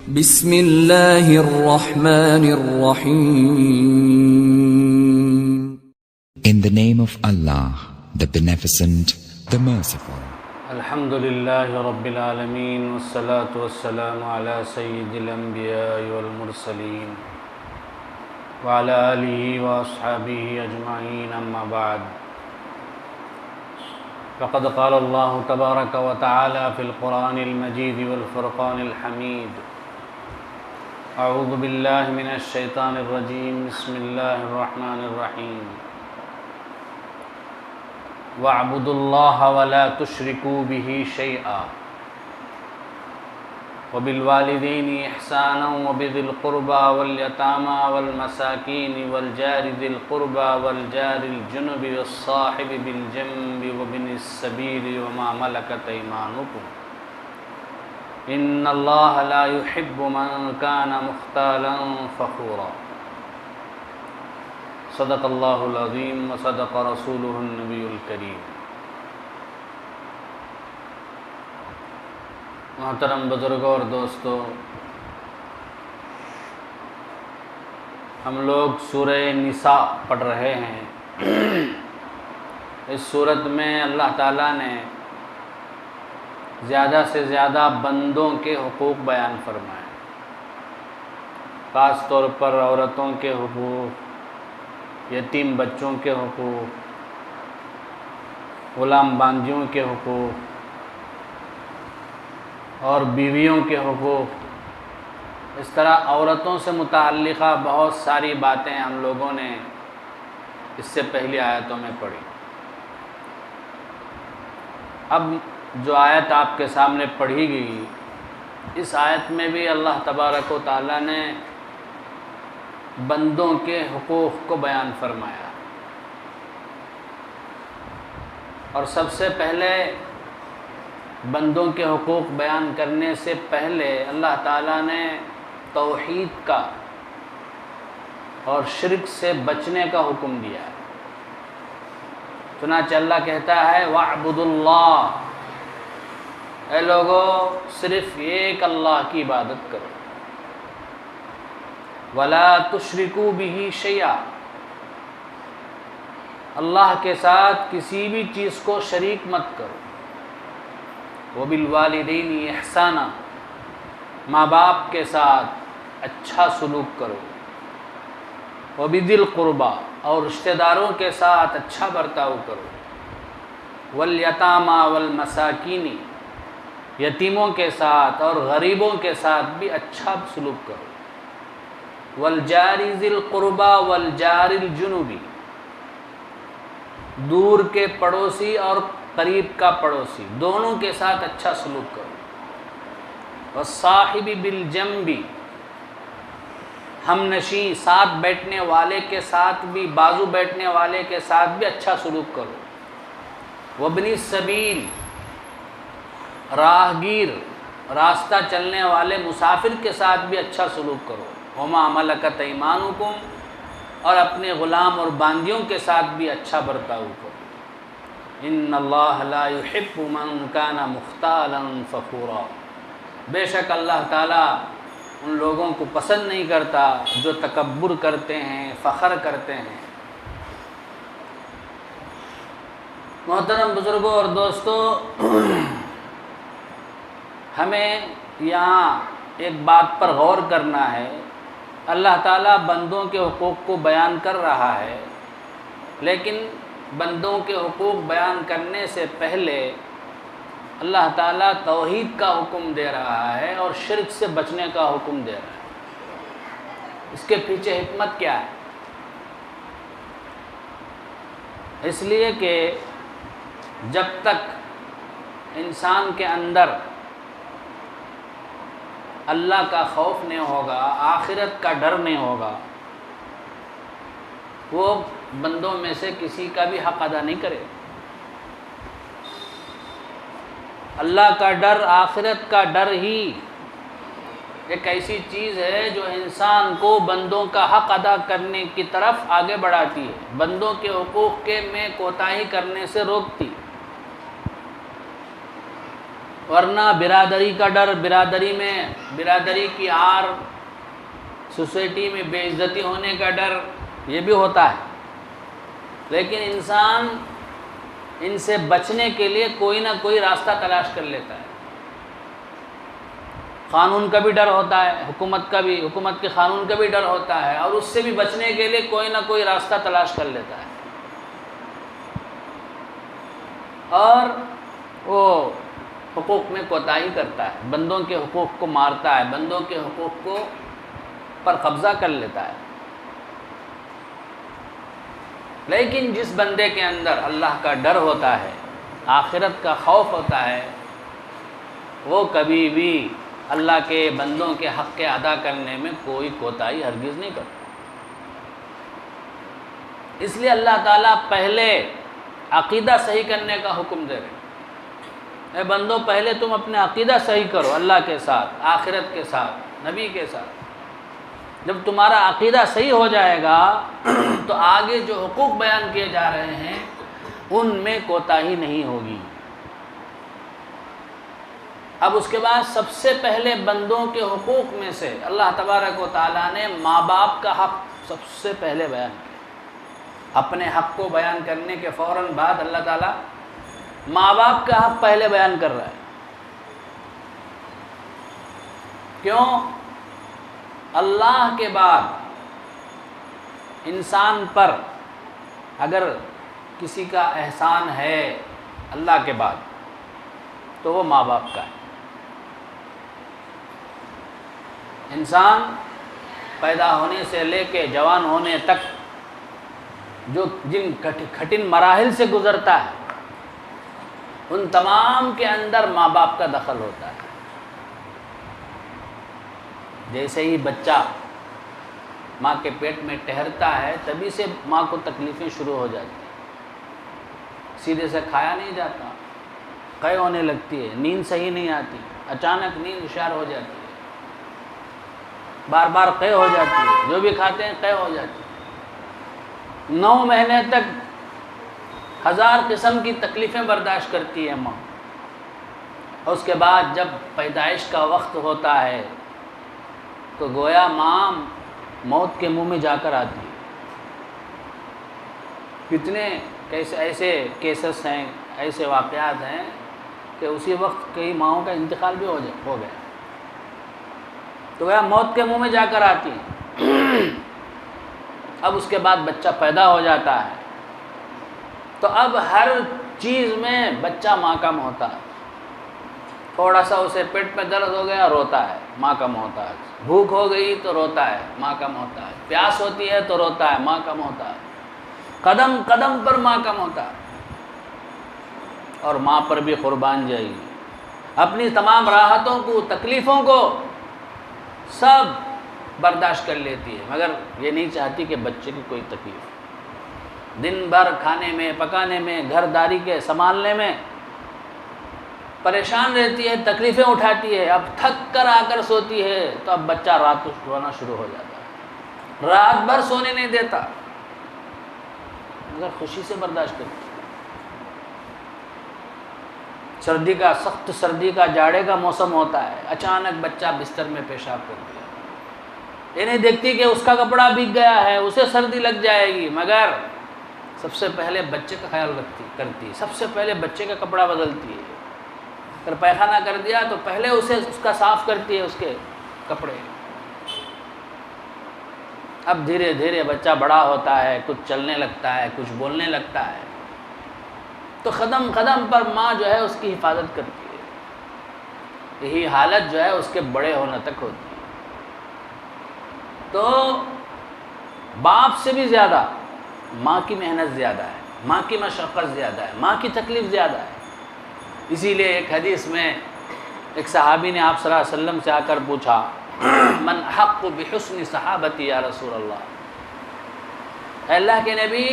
بسم اللہ الرحمن الرحیم. In the name of Allah, the Beneficent, the Merciful. الحمد للہ رب العالمین والصلاة والسلام علی سید الانبیاء والمرسلین وعلی آلہ واصحابہ اجمعین، اما بعد فقد قال اللہ تبارک وتعالی فی القرآن المجید والفرقان الحمید. اعوذ باللہ من الشیطان الرجیم، بسم اللہ الرحمن الرحیم. وَاعْبُدُوا اللَّهَ وَلَا تُشْرِكُوا بِهِ شَيْئًا وَبِالْوَالِدَيْنِ إِحْسَانًا وَبِذِي الْقُرْبَى وَالْيَتَامَى وَالْمَسَاكِينِ وَالْجَارِ ذِي الْقُرْبَى وَالْجَارِ الْجُنُبِ وَالصَّاحِبِ بِالْجَنبِ وَابْنِ السَّبِيلِ وَمَا مَلَكَتْ أَيْمَانُكُمْ إِنَّ اللَّهَ لَا يُحِبُّ مَنْ كَانَ مُخْتَالًا فَخُورًا. صدق اللہ العظیم وصدق رسولہ النبی الکریم. محترم بزرگوں اور دوستو، ہم لوگ سورہ نساء پڑھ رہے ہیں. اس سورت میں اللہ تعالیٰ نے زیادہ سے زیادہ بندوں کے حقوق بیان فرمائے، خاص طور پر عورتوں کے حقوق، یتیم بچوں کے حقوق، غلام باندیوں کے حقوق اور بیویوں کے حقوق. اس طرح عورتوں سے متعلقہ بہت ساری باتیں ہم لوگوں نے اس سے پہلی آیتوں میں پڑھی. اب جو آیت آپ کے سامنے پڑھی گئی، اس آیت میں بھی اللہ تبارک و تعالیٰ نے بندوں کے حقوق کو بیان فرمایا. اور سب سے پہلے بندوں کے حقوق بیان کرنے سے پہلے اللہ تعالیٰ نے توحید کا اور شرک سے بچنے کا حکم دیا ہے. چنانچہ اللہ کہتا ہے وَاعْبُدُوا اللَّهَ، اے لوگو صرف ایک اللہ کی عبادت کرو. وَلَا تُشْرِكُوا بِهِ شَيْئًا، اللہ کے ساتھ کسی بھی چیز کو شریک مت کرو. وَبِالْوَالِدَيْنِ إِحْسَانًا، ماں باپ کے ساتھ اچھا سلوک کرو. وَبِذِي الْقُرْبَى، اور رشتہ داروں کے ساتھ اچھا برتاؤ کرو. وَالْيَتَامَى وَالْمَسَاكِينِ، یتیموں کے ساتھ اور غریبوں کے ساتھ بھی اچھا سلوک کرو. وَالْجَارِ ذِي الْقُرْبَى وَالْجَارِ الْجُنُبِ، دور کے پڑوسی اور قریب کا پڑوسی دونوں کے ساتھ اچھا سلوک کرو. وَالصَّاحِبِ بِالْجَنبِ، ہم نشیں ساتھ بیٹھنے والے کے ساتھ بھی، بازو بیٹھنے والے کے ساتھ بھی اچھا سلوک کرو. وَابْنِ السَّبِيلِ، راہگیر راستہ چلنے والے مسافر کے ساتھ بھی اچھا سلوک کرو. وَمَا مَلَكَتْ أَيْمَانُكُمْ، اور اپنے غلام اور باندیوں کے ساتھ بھی اچھا برتاؤ کرو. إِنَّ اللَّهَ لَا يُحِبُّ مَنْ كَانَ مُخْتَالًا فَخُورًا، بے شک اللہ تعالیٰ ان لوگوں کو پسند نہیں کرتا جو تکبر کرتے ہیں، فخر کرتے ہیں. محترم بزرگوں اور دوستو، ہمیں یہاں ایک بات پر غور کرنا ہے. اللہ تعالیٰ بندوں کے حقوق کو بیان کر رہا ہے، لیکن بندوں کے حقوق بیان کرنے سے پہلے اللہ تعالیٰ توحید کا حکم دے رہا ہے اور شرک سے بچنے کا حکم دے رہا ہے. اس کے پیچھے حکمت کیا ہے؟ اس لیے کہ جب تک انسان کے اندر اللہ کا خوف نہیں ہوگا، آخرت کا ڈر نہیں ہوگا، وہ بندوں میں سے کسی کا بھی حق ادا نہیں کرے. اللہ کا ڈر، آخرت کا ڈر ہی ایک ایسی چیز ہے جو انسان کو بندوں کا حق ادا کرنے کی طرف آگے بڑھاتی ہے، بندوں کے حقوق کے میں کوتاہی کرنے سے روکتی. ورنہ برادری کا ڈر، برادری کی آر، سوسائٹی میں بے عزتی ہونے کا ڈر، یہ بھی ہوتا ہے، لیکن انسان ان سے بچنے کے لیے کوئی نہ کوئی راستہ تلاش کر لیتا ہے۔ قانون کا بھی ڈر ہوتا ہے، حکومت کے قانون کا بھی ڈر ہوتا ہے، اور اس سے بھی بچنے کے لیے کوئی نہ کوئی راستہ تلاش کر لیتا ہے، اور وہ حقوق میں کوتاہی کرتا ہے، بندوں کے حقوق کو مارتا ہے، بندوں کے حقوق کو پر قبضہ کر لیتا ہے۔ لیکن جس بندے کے اندر اللہ کا ڈر ہوتا ہے، آخرت کا خوف ہوتا ہے، وہ کبھی بھی اللہ کے بندوں کے حق کے ادا کرنے میں کوئی کوتاہی ہرگز نہیں کرتا۔ اس لیے اللہ تعالیٰ پہلے عقیدہ صحیح کرنے کا حکم دے رہے ہیں، اے بندو پہلے تم اپنے عقیدہ صحیح کرو اللہ کے ساتھ، آخرت کے ساتھ، نبی کے ساتھ۔ جب تمہارا عقیدہ صحیح ہو جائے گا تو آگے جو حقوق بیان کیے جا رہے ہیں ان میں کوتاہی نہیں ہوگی۔ اب اس کے بعد سب سے پہلے بندوں کے حقوق میں سے اللہ تبارک و تعالیٰ نے ماں باپ کا حق سب سے پہلے بیان کیا۔ اپنے حق کو بیان کرنے کے فوراً بعد اللہ تعالیٰ ماں باپ کا حق پہلے بیان کر رہا ہے۔ کیوں؟ اللہ کے بعد انسان پر اگر کسی کا احسان ہے اللہ کے بعد تو وہ ماں باپ کا ہے۔ انسان پیدا ہونے سے لے کے جوان ہونے تک جن کٹھن مراحل سے گزرتا ہے ان تمام کے اندر ماں باپ کا دخل ہوتا ہے۔ جیسے ہی بچہ ماں کے پیٹ میں ٹھہرتا ہے تبھی سے ماں کو تکلیفیں شروع ہو جاتی ہیں، سیدھے سے کھایا نہیں جاتا، قے ہونے لگتی ہے، نیند صحیح نہیں آتی، اچانک نیند ہوشیار ہو جاتی ہے، بار بار قے ہو جاتی ہے، جو بھی کھاتے ہیں قے ہو جاتی ہے۔ 9 مہینے تک 1000 قسم کی تکلیفیں برداشت کرتی ہے ماں، اور اس کے بعد جب پیدائش کا وقت ہوتا ہے تو گویا ماں موت کے منہ میں جا کر آتی ہے۔ کتنے ایسے کیسز ہیں، ایسے واقعات ہیں کہ اسی وقت کئی ماؤں کا انتقال بھی ہو گیا، تو گویا موت کے منہ میں جا کر آتی ہیں۔ اب اس کے بعد بچہ پیدا ہو جاتا ہے تو اب ہر چیز میں بچہ ماں کا محتاج، تھوڑا سا اسے پیٹ میں درد ہو گیا روتا ہے، ماں کا محتاج، بھوک ہو گئی تو روتا ہے، ماں کا محتاج، پیاس ہوتی ہے تو روتا ہے، ماں کا محتاج، قدم قدم پر ماں کا محتاج، اور ماں پر بھی قربان جائے گی، اپنی تمام راحتوں کو، تکلیفوں کو سب برداشت کر لیتی ہے، مگر یہ نہیں چاہتی کہ بچے کی کوئی تکلیف۔ دن بھر کھانے میں، پکانے میں، گھر داری کے سنبھالنے میں پریشان رہتی ہے، تکلیفیں اٹھاتی ہے، اب تھک کر آ کر سوتی ہے تو اب بچہ رات کو رونا شروع ہو جاتا ہے، رات بھر سونے نہیں دیتا، مگر خوشی سے برداشت کرتی ہے۔ سردی کا، سخت سردی کا، جاڑے کا موسم ہوتا ہے، اچانک بچہ بستر میں پیشاب کر دیا، یہ نہیں دیکھتی کہ اس کا کپڑا بھیگ گیا ہے، اسے سردی لگ جائے گی، مگر سب سے پہلے بچے کا خیال کرتی، سب سے پہلے بچے کا کپڑا بدلتی ہے، اگر پیخانہ کر دیا تو پہلے اسے اس کا صاف کرتی ہے، اس کے کپڑے۔ اب دھیرے دھیرے بچہ بڑا ہوتا ہے، کچھ چلنے لگتا ہے، کچھ بولنے لگتا ہے، تو قدم قدم پر ماں جو ہے اس کی حفاظت کرتی ہے۔ یہی حالت جو ہے اس کے بڑے ہونے تک ہوتی ہے۔ تو باپ سے بھی زیادہ ماں کی محنت زیادہ ہے، ماں کی مشقت زیادہ ہے، ماں کی تکلیف زیادہ ہے۔ اسی لیے ایک حدیث میں ایک صحابی نے آپ صلی اللہ علیہ وسلم سے آ کر پوچھا، من حق بحسن صحابتی یا رسول اللہ، اے اللہ کے نبی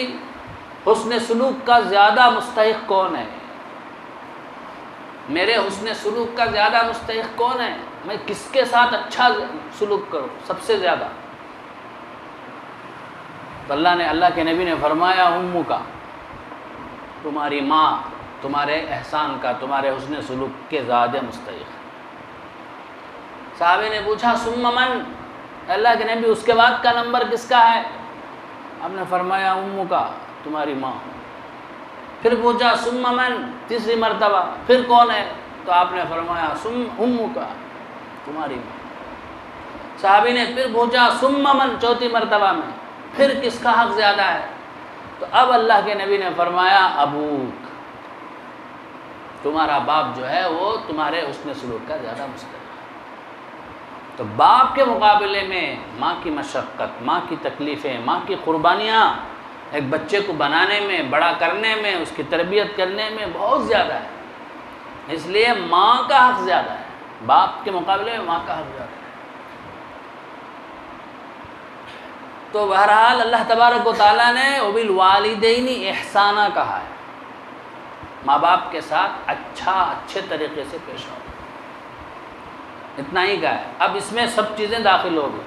حسن سلوک کا زیادہ مستحق کون ہے؟ میرے حسن سلوک کا زیادہ مستحق کون ہے؟ میں کس کے ساتھ اچھا سلوک کروں سب سے زیادہ؟ تو اللہ کے نبی نے فرمایا، امو کا، تمہاری ماں تمہارے احسان کا، تمہارے حسن سلوک کے زیادہ مستحق ہے۔ صحابی نے پوچھا ثم من، اللہ کے نبی اس کے بعد کا نمبر کس کا ہے؟ آپ نے فرمایا امو کا، تمہاری ماں۔ پھر پوچھا ثم من، تیسری مرتبہ، پھر کون ہے؟ تو آپ نے فرمایا ثم امو کا، تمہاری ماں۔ صحابی نے پھر پوچھا ثم من، چوتھی مرتبہ میں، پھر کس کا حق زیادہ ہے؟ تو اب اللہ کے نبی نے فرمایا ابوک، تمہارا باپ جو ہے وہ تمہارے حسن سلوک کا زیادہ مستحق ہے۔ تو باپ کے مقابلے میں ماں کی مشقت، ماں کی تکلیفیں، ماں کی قربانیاں ایک بچے کو بنانے میں، بڑا کرنے میں، اس کی تربیت کرنے میں بہت زیادہ ہے۔ اس لیے ماں کا حق زیادہ ہے، باپ کے مقابلے میں ماں کا حق زیادہ ہے۔ تو بہرحال اللہ تبارک و تعالیٰ نے وبالوالدین احسانہ کہا ہے، ماں باپ کے ساتھ اچھے طریقے سے پیش آؤ، اتنا ہی کہا ہے۔ اب اس میں سب چیزیں داخل ہو گئی۔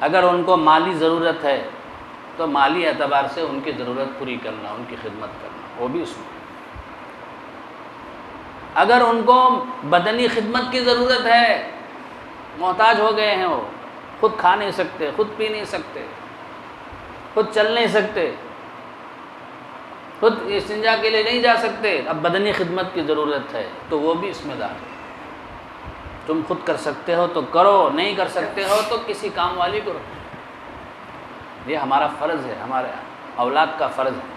اگر ان کو مالی ضرورت ہے تو مالی اعتبار سے ان کی ضرورت پوری کرنا، ان کی خدمت کرنا، وہ بھی اس میں۔ اگر ان کو بدنی خدمت کی ضرورت ہے، محتاج ہو گئے ہیں، وہ خود کھا نہیں سکتے، خود پی نہیں سکتے، خود چل نہیں سکتے، خود استنجا کے لیے نہیں جا سکتے، اب بدنی خدمت کی ضرورت ہے، تو وہ بھی اس میں داخل ہے۔ تم خود کر سکتے ہو تو کرو، نہیں کر سکتے ہو تو کسی کام والی کو رکھو۔ یہ ہمارا فرض ہے، ہمارے اولاد کا فرض ہے۔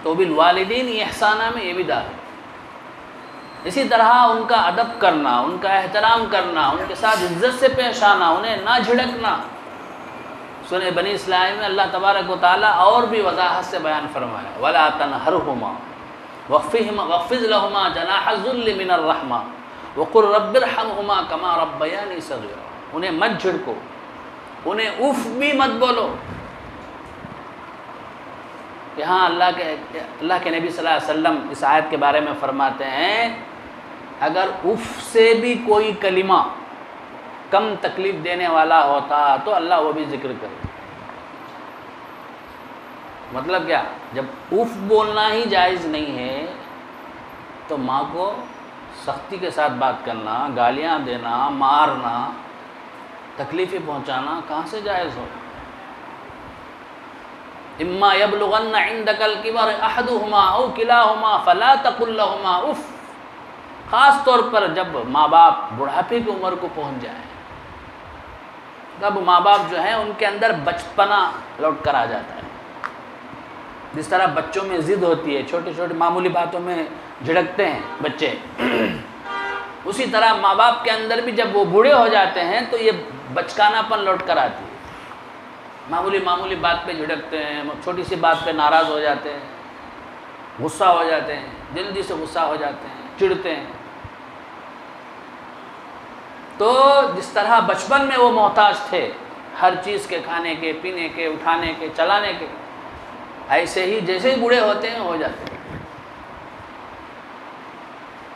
تو بالوالدین احسانہ میں یہ بھی داخل ہے۔ اسی طرح ان کا ادب کرنا، ان کا احترام کرنا، ان کے ساتھ عزت سے پیش آنا، انہیں نہ جھڑکنا۔ سورہ بنی اسرائیل میں اللہ تبارک و تعالیٰ اور بھی وضاحت سے بیان فرمایا وَلَا تَنْهَرْهُمَا وَخْفِضْ لَهُمَا جَنَاحَ الذُّلِّ مِنَ الرَّحْمَةِ وَقُلْ رَبِّ ارْحَمْهُمَا كَمَا رَبَّيَانِي صَغِيرًا۔ انہیں مت جھڑکو، انہیں اف بھی مت بولو۔ یہاں اللہ کے نبی صلی اللہ علیہ وسلم اس آیت کے بارے میں فرماتے ہیں اگر اف سے بھی کوئی کلمہ کم تکلیف دینے والا ہوتا تو اللہ وہ بھی ذکر کرے۔ مطلب کیا؟ جب اف بولنا ہی جائز نہیں ہے تو ماں کو سختی کے ساتھ بات کرنا، گالیاں دینا، مارنا، تکلیفیں پہنچانا کہاں سے جائز ہو؟ اما یبلغن عندک الکبر احدہما او کلاہما فلا تقل لہما اف۔ خاص طور پر جب ماں باپ بڑھاپے کی عمر کو پہنچ جائیں، تب ماں باپ جو ہیں ان کے اندر بچپنا لوٹ کر آ جاتا ہے۔ جس طرح بچوں میں ضد ہوتی ہے، چھوٹی چھوٹی معمولی باتوں میں جھڑکتے ہیں بچے، اسی طرح ماں باپ کے اندر بھی جب وہ بوڑھے ہو جاتے ہیں تو یہ بچکانا پن لوٹ کر آتی ہے۔ معمولی بات پہ جھڑکتے ہیں، چھوٹی سی بات پہ ناراض ہو جاتے ہیں، غصہ ہو جاتے ہیں، جلدی سے غصہ ہو جاتے ہیں، چڑھتے ہیں۔ تو جس طرح بچپن میں وہ محتاج تھے ہر چیز کے، کھانے کے، پینے کے، اٹھانے کے، چلانے کے، ایسے ہی جیسے ہی بوڑھے ہوتے ہیں ہو جاتے ہیں۔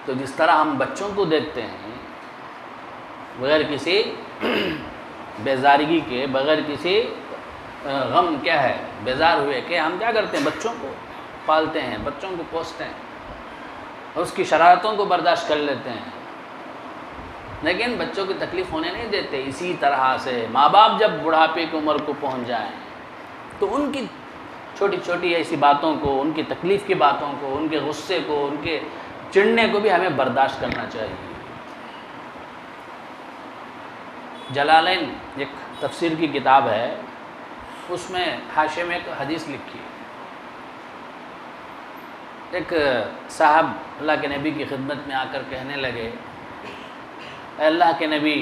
تو جس طرح ہم بچوں کو دیکھتے ہیں بغیر کسی بیزارگی کے، بغیر کسی غم کیا ہے بیزار ہوئے کہ ہم کیا کرتے ہیں، بچوں کو پالتے ہیں، بچوں کو پوستے ہیں، اور اس کی شرارتوں کو برداشت کر لیتے ہیں، لیکن بچوں کی تکلیف ہونے نہیں دیتے۔ اسی طرح سے ماں باپ جب بڑھاپے کی عمر کو پہنچ جائیں تو ان کی چھوٹی چھوٹی ایسی باتوں کو، ان کی تکلیف کی باتوں کو، ان کے غصے کو، ان کے چڑھنے کو بھی ہمیں برداشت کرنا چاہیے۔ جلالین ایک تفسیر کی کتاب ہے، اس میں حاشیے میں ایک حدیث لکھی ہے۔ ایک صاحب اللہ کے نبی کی خدمت میں آ کر کہنے لگے اے اللہ کے نبی،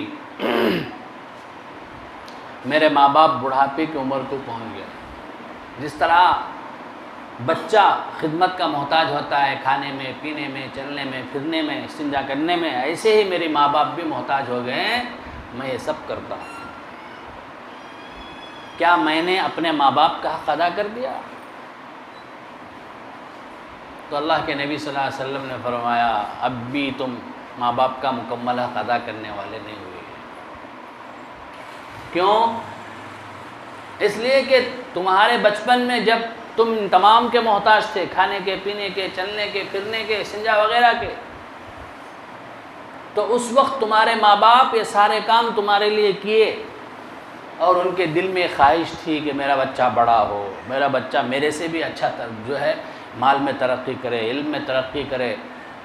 میرے ماں باپ بڑھاپے کی عمر کو پہنچ گئے، جس طرح بچہ خدمت کا محتاج ہوتا ہے کھانے میں، پینے میں، چلنے میں، پھرنے میں، استنجا کرنے میں، ایسے ہی میرے ماں باپ بھی محتاج ہو گئے ہیں، میں یہ سب کرتا ہوں۔ کیا میں نے اپنے ماں باپ کا حق ادا کر دیا؟ تو اللہ کے نبی صلی اللہ علیہ وسلم نے فرمایا اب بھی تم ماں باپ کا مکمل حق ادا کرنے والے نہیں ہوئے۔ کیوں؟ اس لیے کہ تمہارے بچپن میں جب تم ان تمام کے محتاج تھے، کھانے کے، پینے کے، چلنے کے، پھرنے کے، استنجا وغیرہ کے، تو اس وقت تمہارے ماں باپ یہ سارے کام تمہارے لیے کیے، اور ان کے دل میں خواہش تھی کہ میرا بچہ بڑا ہو، میرا بچہ میرے سے بھی اچھا جو ہے مال میں ترقی کرے، علم میں ترقی کرے،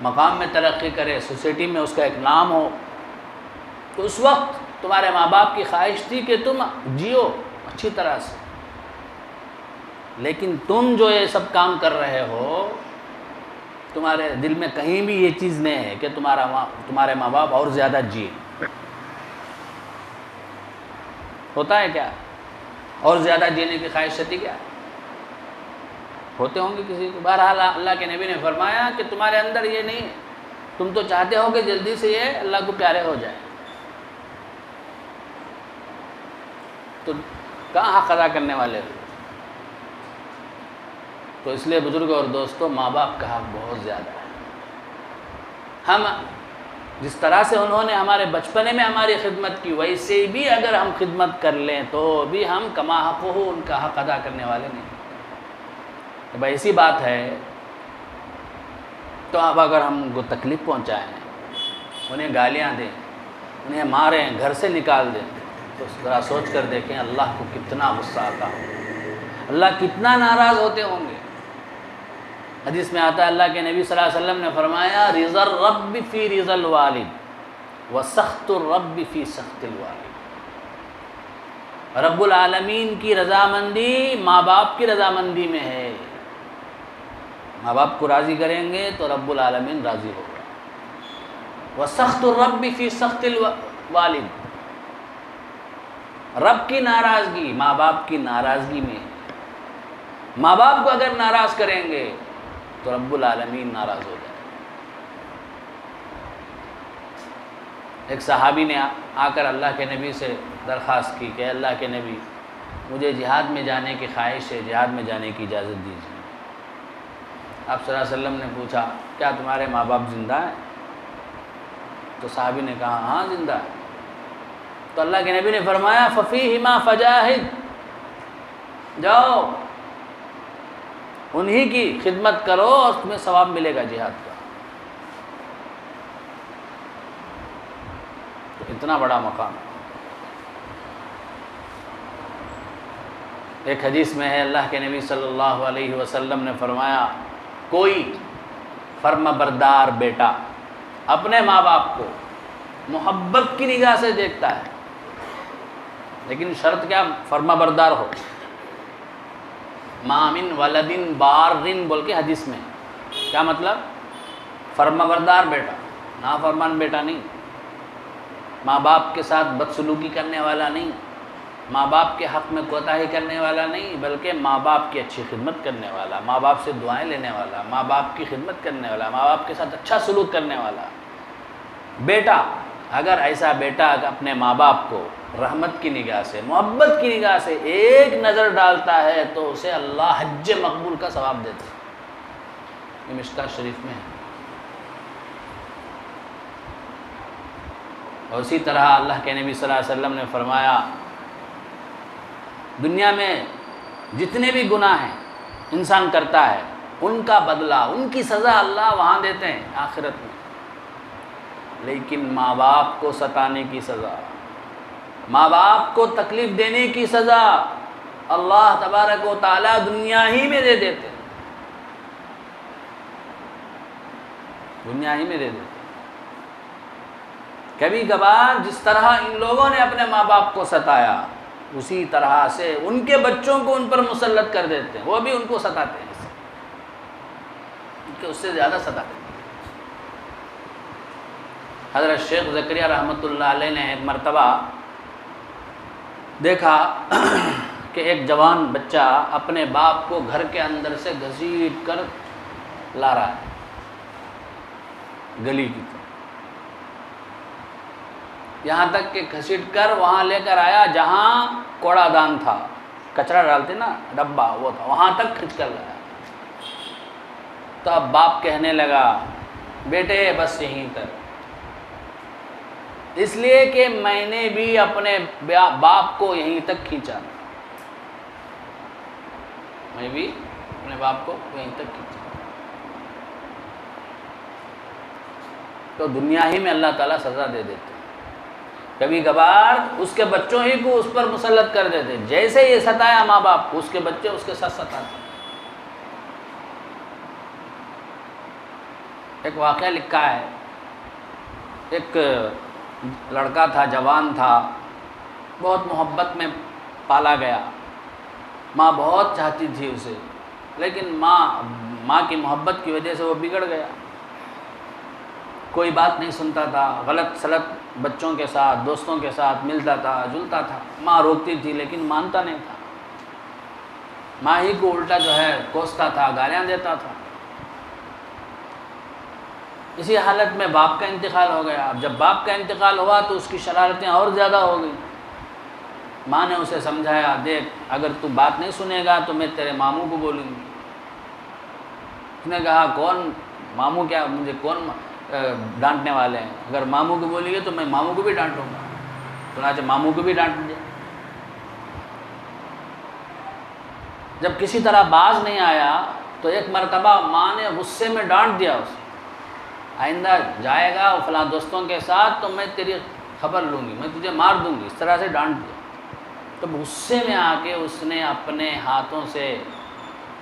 مقام میں ترقی کرے، سوسائٹی میں اس کا ایک نام ہو۔ تو اس وقت تمہارے ماں باپ کی خواہش تھی کہ تم جیو اچھی طرح سے، لیکن تم جو یہ سب کام کر رہے ہو، تمہارے دل میں کہیں بھی یہ چیز نہیں ہے کہ تمہارے ماں باپ اور زیادہ جیے۔ ہوتا ہے کیا؟ اور زیادہ جینے کی خواہش ہوتی کیا؟ ہوتے ہوں گے کسی کو۔ بہرحال اللہ کے نبی نے فرمایا کہ تمہارے اندر یہ نہیں ہے، تم تو چاہتے ہو کہ جلدی سے یہ اللہ کو پیارے ہو جائے، تو کہاں حق ادا کرنے والے ہو؟ تو اس لیے بزرگوں اور دوستوں، ماں باپ کا حق بہت زیادہ ہے۔ ہم جس طرح سے انہوں نے ہمارے بچپنے میں ہماری خدمت کی، ویسے بھی اگر ہم خدمت کر لیں تو بھی ہم کما حق ہو ان کا حق ادا کرنے والے نہیں۔ اب ایسی بات ہے تو اب اگر ہم کو تکلیف پہنچائیں، انہیں گالیاں دیں، انہیں ماریں، گھر سے نکال دیں، تو ذرا سوچ کر دیکھیں اللہ کو کتنا غصہ آتا ہو، اللہ کتنا ناراض ہوتے ہوں گے۔ حدیث میں آتا ہے اللہ کے نبی صلی اللہ علیہ وسلم نے فرمایا رضا الرب فی رضا الوالد وسخط الرب فی سخط الوالد۔ رب العالمین کی رضامندی ماں باپ کی رضامندی میں ہے۔ ماں باپ کو راضی کریں گے تو رب العالمین راضی ہوگا۔ وسخط الرب فی سخط الوالد، رب کی ناراضگی ماں باپ کی ناراضگی میں ہے۔ ماں باپ کو اگر ناراض کریں گے تو رب العالمین ناراض ہو جائے۔ ایک صحابی نے آ کر اللہ کے نبی سے درخواست کی کہ اللہ کے نبی، مجھے جہاد میں جانے کی خواہش ہے، جہاد میں جانے کی اجازت دیجیے۔ آپ صلی اللہ علیہ وسلم نے پوچھا کیا تمہارے ماں باپ زندہ ہیں؟ تو صحابی نے کہا ہاں زندہ ہے۔ تو اللہ کے نبی نے فرمایا ففیہما فجاہد، جاؤ انہی کی خدمت کرو اور تمہیں ثواب ملے گا جہاد کا۔ تو اتنا بڑا مقام ہے۔ ایک حدیث میں ہے اللہ کے نبی صلی اللہ علیہ وسلم نے فرمایا کوئی فرما بردار بیٹا اپنے ماں باپ کو محبت کی نگاہ سے دیکھتا ہے، لیکن شرط کیا؟ فرما بردار ہو۔ ما من ولدن بارن بول کے حدیث میں، کیا مطلب؟ فرما بردار بیٹا، نافرمان بیٹا نہیں، ماں باپ کے ساتھ بدسلوکی کرنے والا نہیں، ماں باپ کے حق میں کوتاہی کرنے والا نہیں، بلکہ ماں باپ کی اچھی خدمت کرنے والا، ماں باپ سے دعائیں لینے والا، ماں باپ کی خدمت کرنے والا، ماں باپ کے ساتھ اچھا سلوک کرنے والا بیٹا۔ اگر ایسا بیٹا اپنے ماں باپ کو رحمت کی نگاہ سے، محبت کی نگاہ سے ایک نظر ڈالتا ہے تو اسے اللہ حج مقبول کا ثواب دیتا ہے۔ یہ مشکوٰۃ شریف میں ہے۔ اور اسی طرح اللہ کے نبی صلی اللہ علیہ وسلم نے فرمایا دنیا میں جتنے بھی گناہ ہیں انسان کرتا ہے ان کا بدلہ، ان کی سزا اللہ وہاں دیتے ہیں آخرت میں، لیکن ماں باپ کو ستانے کی سزا، ماں باپ کو تکلیف دینے کی سزا اللہ تبارک و تعالیٰ دنیا ہی میں دے دیتے ہیں، دنیا ہی میں دے دیتے ہیں۔ کبھی کبھار جس طرح ان لوگوں نے اپنے ماں باپ کو ستایا اسی طرح سے ان کے بچوں کو ان پر مسلط کر دیتے ہیں، وہ بھی ان کو ستاتے ہیں، کہ اس سے زیادہ ستاتے ہیں۔ حضرت شیخ زکریا رحمۃ اللہ علیہ نے ایک مرتبہ دیکھا کہ ایک جوان بچہ اپنے باپ کو گھر کے اندر سے گھسیٹ کر لا رہا ہے گلی کی طرف، یہاں تک کہ گھسیٹ کر وہاں لے کر آیا جہاں کوڑا دان تھا، کچرا ڈالتے نا ڈبہ، وہ تھا، وہاں تک کھنچ کر لایا۔ تو اب باپ کہنے لگا بیٹے بس یہیں تک، اس لیے کہ میں نے بھی اپنے باپ کو یہیں تک کھینچا، میں بھی اپنے باپ کو یہیں تک کھینچا۔ تو دنیا ہی میں اللہ تعالیٰ سزا دے دیتے، کبھی کبھار اس کے بچوں ہی کو اس پر مسلط کر دیتے، جیسے یہ ستایا ماں باپ کو، اس کے بچے اس کے ساتھ ستاتے۔ ایک واقعہ لکھا ہے، ایک لڑکا تھا، جوان تھا، بہت محبت میں پالا گیا، ماں بہت چاہتی تھی اسے، لیکن ماں کی محبت کی وجہ سے وہ بگڑ گیا، کوئی بات نہیں سنتا تھا، غلط سلط بچوں کے ساتھ، دوستوں کے ساتھ ملتا تھا جلتا تھا، ماں روکتی تھی لیکن مانتا نہیں تھا، ماں ہی کو الٹا جو ہے کوستا تھا، گالیاں دیتا تھا۔ اسی حالت میں باپ کا انتقال ہو گیا۔ اب جب باپ کا انتقال ہوا تو اس کی شرارتیں اور زیادہ ہو گئیں۔ ماں نے اسے سمجھایا، دیکھ اگر تو بات نہیں سنے گا تو میں تیرے ماموں کو بولوں گی۔ اس نے کہا کون ماموں، کیا مجھے کون ڈانٹنے والے ہیں، اگر ماموں کو بولیے تو میں ماموں کو بھی ڈانٹوں گا۔ چنانچہ ماموں کو بھی ڈانٹ دیا۔ جب کسی طرح باز نہیں آیا تو ایک مرتبہ ماں نے غصے میں ڈانٹ دیا اسے، آئندہ جائے گا فلاں دوستوں کے ساتھ تو میں تیری خبر لوں گی، میں تجھے مار دوں گی، اس طرح سے ڈانٹ دیا۔ تو غصے میں آ کے اس نے اپنے ہاتھوں سے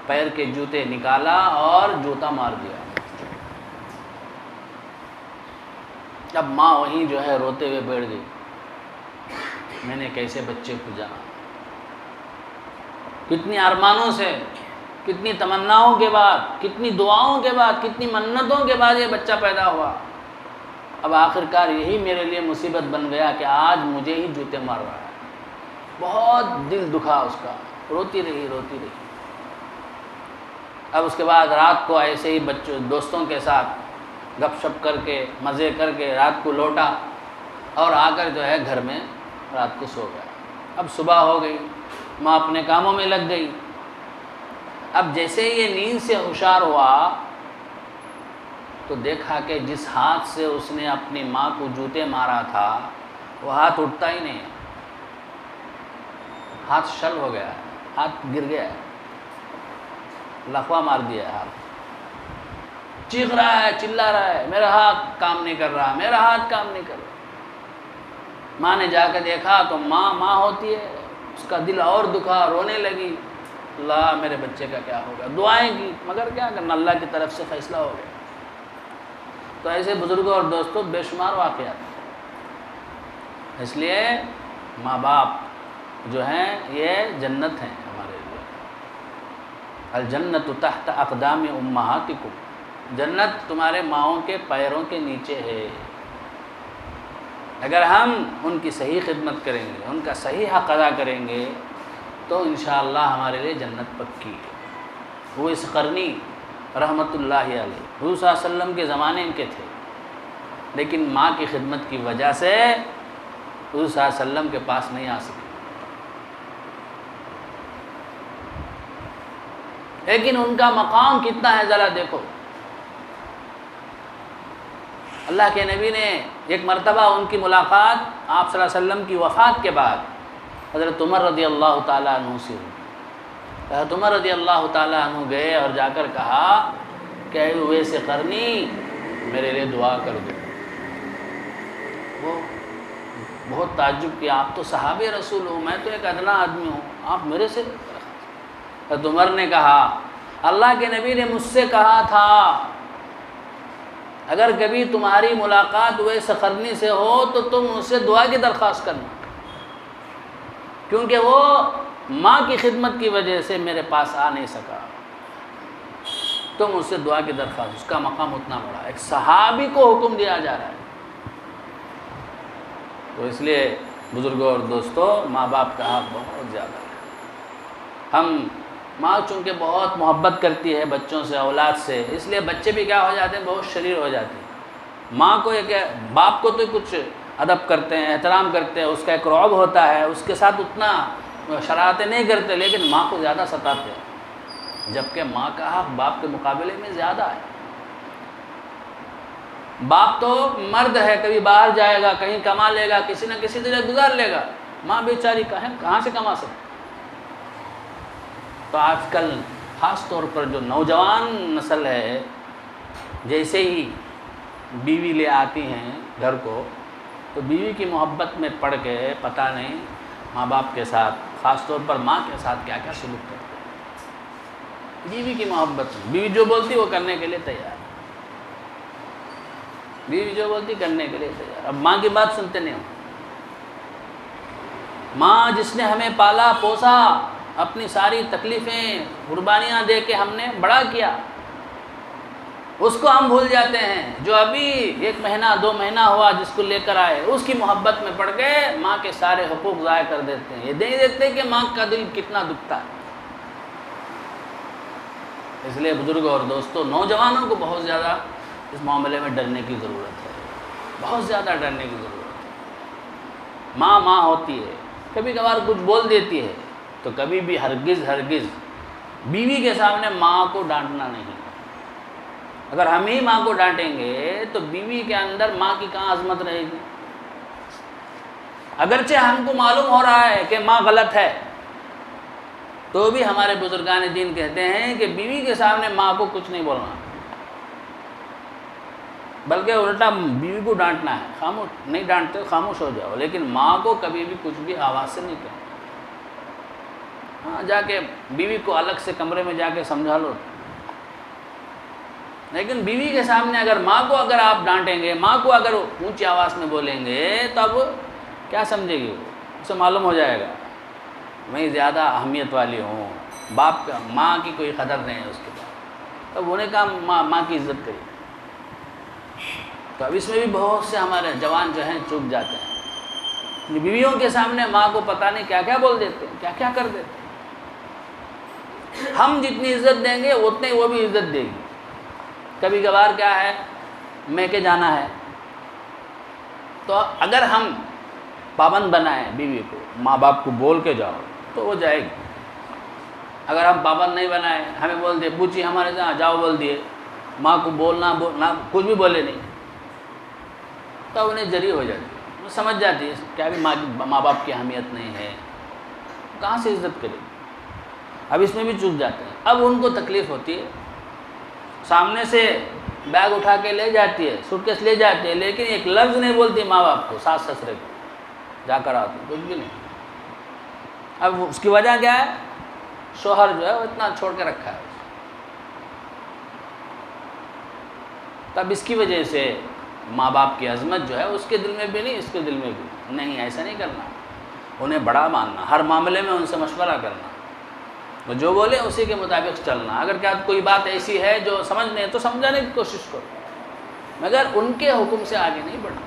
پیر کے جوتے نکالا اور جوتا مار دیا۔ اب ماں وہیں جو ہے روتے ہوئے بیٹھ گئی، میں نے کیسے بچے کو جانا، کتنی ارمانوں سے، کتنی تمناؤں کے بعد، کتنی دعاؤں کے بعد، کتنی منتوں کے بعد یہ بچہ پیدا ہوا، اب آخرکار یہی میرے لیے مصیبت بن گیا کہ آج مجھے ہی جوتے مار رہا ہے۔ بہت دل دکھا اس کا، روتی رہی۔ اب اس کے بعد رات کو ایسے ہی بچوں دوستوں کے ساتھ گپ شپ کر کے مزے کر کے رات کو لوٹا اور آ کر جو ہے گھر میں رات کو سو گیا۔ اب صبح ہو گئی، ماں اپنے کاموں میں لگ گئی۔ اب جیسے یہ نیند سے ہوشیار ہوا تو دیکھا کہ جس ہاتھ سے اس نے اپنی ماں کو جوتے مارا تھا وہ ہاتھ اٹھتا ہی نہیں ہے، ہاتھ شل ہو گیا ہے، ہاتھ گر گیا ہے، لقوہ مار دیا ہے، ہاتھ چیخ رہا ہے، چلا رہا ہے، میرا ہاتھ کام نہیں کر رہا، میرا ہاتھ کام نہیں کر رہا۔ ماں نے جا کے دیکھا تو ماں ہوتی ہے، اس کا دل اور دکھا، رونے لگی، اللہ میرے بچے کا کیا ہوگا، دعائیں کی، مگر کیا کرنا، اللہ کی طرف سے فیصلہ ہو گیا۔ تو ایسے بزرگوں اور دوستوں بے شمار واقعات ہیں۔ اس لیے ماں باپ جو ہیں یہ جنت ہیں ہمارے لیے۔ الجنت تحت اقدام امہاتکم، جنت تمہارے ماؤں کے پیروں کے نیچے ہے۔ اگر ہم ان کی صحیح خدمت کریں گے، ان کا صحیح حق ادا کریں گے تو انشاءاللہ ہمارے لیے جنت پکی ہے۔ وہ اس قرنی رحمۃ اللہ علیہ، حضور صلی اللہ علیہ وسلم کے زمانے ان کے تھے، لیکن ماں کی خدمت کی وجہ سے حضور صلی اللہ علیہ وسلم کے پاس نہیں آ سکے، لیکن ان کا مقام کتنا ہے ذرا دیکھو۔ اللہ کے نبی نے ایک مرتبہ ان کی ملاقات آپ صلی اللہ علیہ وسلم کی وفات کے بعد حضرت عمر رضی اللہ تعالیٰ عنہ سے ہوئی۔ حضرت عمر رضی اللہ تعالیٰ عنہ گئے اور جا کر کہا کہ اے اویس قرنی میرے لیے دعا کر دو۔ وہ بہت تعجب کیا، آپ تو صحابی رسول ہو، میں تو ایک ادنا آدمی ہوں، آپ میرے سے؟ حضرت عمر نے کہا اللہ کے نبی نے مجھ سے کہا تھا اگر کبھی تمہاری ملاقات اویس قرنی سے ہو تو تم اس سے دعا کی درخواست کرنا، کیونکہ وہ ماں کی خدمت کی وجہ سے میرے پاس آ نہیں سکا، تم اس سے دعا کی درخواست، اس کا مقام اتنا بڑا، ایک صحابی کو حکم دیا جا رہا ہے۔ تو اس لیے بزرگوں اور دوستوں ماں باپ کا حق بہت زیادہ ہے۔ ہم ماں چونکہ بہت محبت کرتی ہے بچوں سے، اولاد سے، اس لیے بچے بھی کیا ہو جاتے ہیں، بہت شریر ہو جاتے ہیں۔ ماں کو ایک باپ کو تو کچھ ادب کرتے ہیں، احترام کرتے ہیں، اس کا ایک رعب ہوتا ہے، اس کے ساتھ اتنا شرارتیں نہیں کرتے، لیکن ماں کو زیادہ ستاتے ہیں، جبکہ ماں کا حق باپ کے مقابلے میں زیادہ ہے۔ باپ تو مرد ہے، کبھی باہر جائے گا، کہیں کما لے گا، کسی نہ کسی طرح گزار لے گا، ماں بیچاری کہاں سے کما سکتی۔ تو آج کل خاص طور پر جو نوجوان نسل ہے، جیسے ہی بیوی لے آتی ہیں گھر کو تو بیوی کی محبت میں پڑ کے پتہ نہیں ماں باپ کے ساتھ، خاص طور پر ماں کے ساتھ کیا کیا سلوک کرتے ہیں۔ بیوی کی محبت میں بیوی جو بولتی وہ کرنے کے لیے تیار، بیوی جو بولتی کرنے کے لیے تیار۔ اب ماں کی بات سنتے نہیں ہو۔ ماں جس نے ہمیں پالا پوسا، اپنی ساری تکلیفیں قربانیاں دے کے ہم نے بڑا کیا، اس کو ہم بھول جاتے ہیں۔ جو ابھی 1 مہینہ 2 مہینہ ہوا جس کو لے کر آئے، اس کی محبت میں پڑ کے ماں کے سارے حقوق ضائع کر دیتے ہیں۔ یہ نہیں دیکھتے کہ ماں کا دل کتنا دکھتا ہے۔ اس لیے بزرگوں اور دوستوں، نوجوانوں کو بہت زیادہ اس معاملے میں ڈرنے کی ضرورت ہے، بہت زیادہ ڈرنے کی ضرورت ہے۔ ماں ہوتی ہے، کبھی کبھار کچھ بول دیتی ہے، تو کبھی بھی ہرگز بیوی کے سامنے ماں کو ڈانٹنا نہیں۔ اگر ہم ہی ماں کو ڈانٹیں گے تو بیوی کے اندر ماں کی کہاں عظمت رہے گی؟ اگرچہ ہم کو معلوم ہو رہا ہے کہ ماں غلط ہے، تو بھی ہمارے بزرگان دین کہتے ہیں کہ بیوی کے سامنے ماں کو کچھ نہیں بولنا، بلکہ الٹا بیوی کو ڈانٹنا ہے۔ خاموش نہیں ڈانٹتے، خاموش ہو جاؤ، لیکن ماں کو کبھی بھی کچھ بھی آواز سے نہیں کہنا۔ ہاں، جا کے بیوی کو الگ سے کمرے میں جا کے سمجھا لو، لیکن بیوی کے سامنے اگر ماں کو اگر آپ ڈانٹیں گے، ماں کو اگر اونچی آواز میں بولیں گے، تب کیا سمجھے گی؟ اسے معلوم ہو جائے گا میں زیادہ اہمیت والی ہوں، باپ کا ماں کی کوئی قدر نہیں ہے اس کے پاس، تب انہیں کہا ماں کی عزت کری۔ تو اب اس میں بھی بہت سے ہمارے جوان جو ہیں چوک جاتے ہیں، بیویوں کے سامنے ماں کو پتہ نہیں کیا کیا بول دیتے ہیں، کیا کیا کر دیتے ہیں۔ ہم جتنی عزت دیں گے اتنے وہ بھی عزت دے گی۔ کبھی کبھار کیا ہے، میں کہ جانا ہے، تو اگر ہم پابند بنائیں بیوی کو، ماں باپ کو بول کے جاؤ، تو وہ جائے گی۔ اگر ہم پابند نہیں بنائیں، ہمیں بول دے بوچی ہمارے ساتھ جاؤ، بول دیے، ماں کو بولنا کچھ بھی بولے نہیں، تو انہیں جری ہو جاتی ہے، وہ سمجھ جاتی ہے کیا بھی ماں باپ کی اہمیت نہیں ہے، کہاں سے عزت کرے گی۔ اب اس میں بھی چوک جاتے ہیں۔ اب ان کو تکلیف ہوتی ہے، سامنے سے بیگ اٹھا کے لے جاتی ہے، سوٹ کیس لے جاتی ہے، لیکن ایک لفظ نہیں بولتی ماں باپ کو، ساس سسرے کو جا کر آتی، کچھ بھی نہیں۔ اب اس کی وجہ کیا ہے؟ شوہر جو ہے وہ اتنا چھوڑ کے رکھا ہے۔ تب اس کی وجہ سے ماں باپ کی عظمت جو ہے اس کے دل میں بھی نہیں، اس کے دل میں بھی نہیں۔ ایسا نہیں کرنا، انہیں بڑا ماننا، ہر معاملے میں ان سے مشورہ کرنا، وہ جو بولے اسی کے مطابق چلنا۔ اگر کیا کوئی بات ایسی ہے جو سمجھ نہیں تو سمجھانے کی کوشش کرو، مگر ان کے حکم سے آگے نہیں بڑھنا۔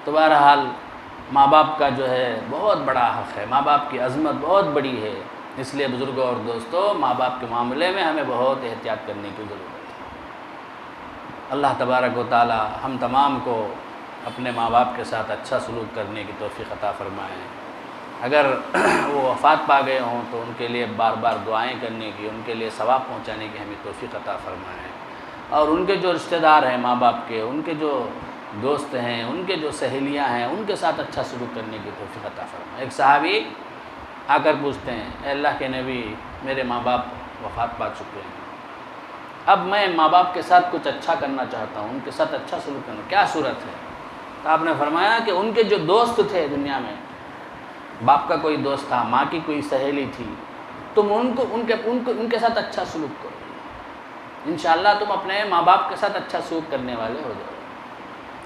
تو بہرحال ماں باپ کا جو ہے بہت بڑا حق ہے، ماں باپ کی عظمت بہت بڑی ہے، اس لیے بزرگوں اور دوستوں، ماں باپ کے معاملے میں ہمیں بہت احتیاط کرنے کی ضرورت ہے۔ اللہ تبارک و تعالی ہم تمام کو اپنے ماں باپ کے ساتھ اچھا سلوک کرنے کی توفیق عطا فرمائے۔ اگر وہ وفات پا گئے ہوں تو ان کے لیے بار بار دعائیں کرنے کی، ان کے لیے ثواب پہنچانے کی ہمیں توفیق عطا فرمائے، اور ان کے جو رشتہ دار ہیں ماں باپ کے، ان کے جو دوست ہیں، ان کے جو سہیلیاں ہیں، ان کے ساتھ اچھا سلوک کرنے کی توفیق عطا فرمائے۔ ایک صحابی آ کر پوچھتے ہیں، اے اللہ کے نبی، میرے ماں باپ وفات پا چکے ہیں، اب میں ماں باپ کے ساتھ کچھ اچھا کرنا چاہتا ہوں، ان کے ساتھ اچھا سلوک کرنا، کیا صورت ہے؟ تو آپ نے فرمایا کہ ان کے جو دوست تھے دنیا میں، باپ کا کوئی دوست تھا، ماں کی کوئی سہیلی تھی، تم ان کے ساتھ اچھا سلوک کرو، انشاءاللہ تم اپنے ماں باپ کے ساتھ اچھا سلوک کرنے والے ہو جاؤ۔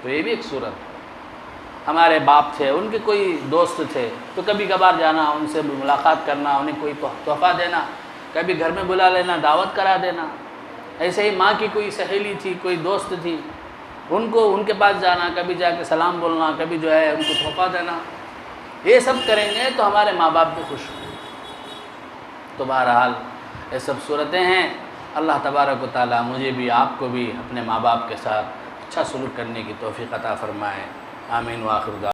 تو یہ بھی ایک صورت ہے۔ ہمارے باپ تھے، ان کے کوئی دوست تھے، تو کبھی کبھار جانا، ان سے ملاقات کرنا، انہیں کوئی تحفہ دینا، کبھی گھر میں بلا لینا، دعوت کرا دینا۔ ایسے ہی ماں کی کوئی سہیلی تھی، کوئی دوست تھی، ان کے پاس جانا، کبھی جا کے سلام بولنا، کبھی جو ہے ان کو تحفہ دینا، یہ سب کریں گے تو ہمارے ماں باپ بھی خوش ہوں گے۔ تو بہرحال یہ سب صورتیں ہیں۔ اللہ تبارک و تعالیٰ مجھے بھی، آپ کو بھی اپنے ماں باپ کے ساتھ اچھا سلوک کرنے کی توفیق عطا فرمائے۔ آمین وآخر دعوانا۔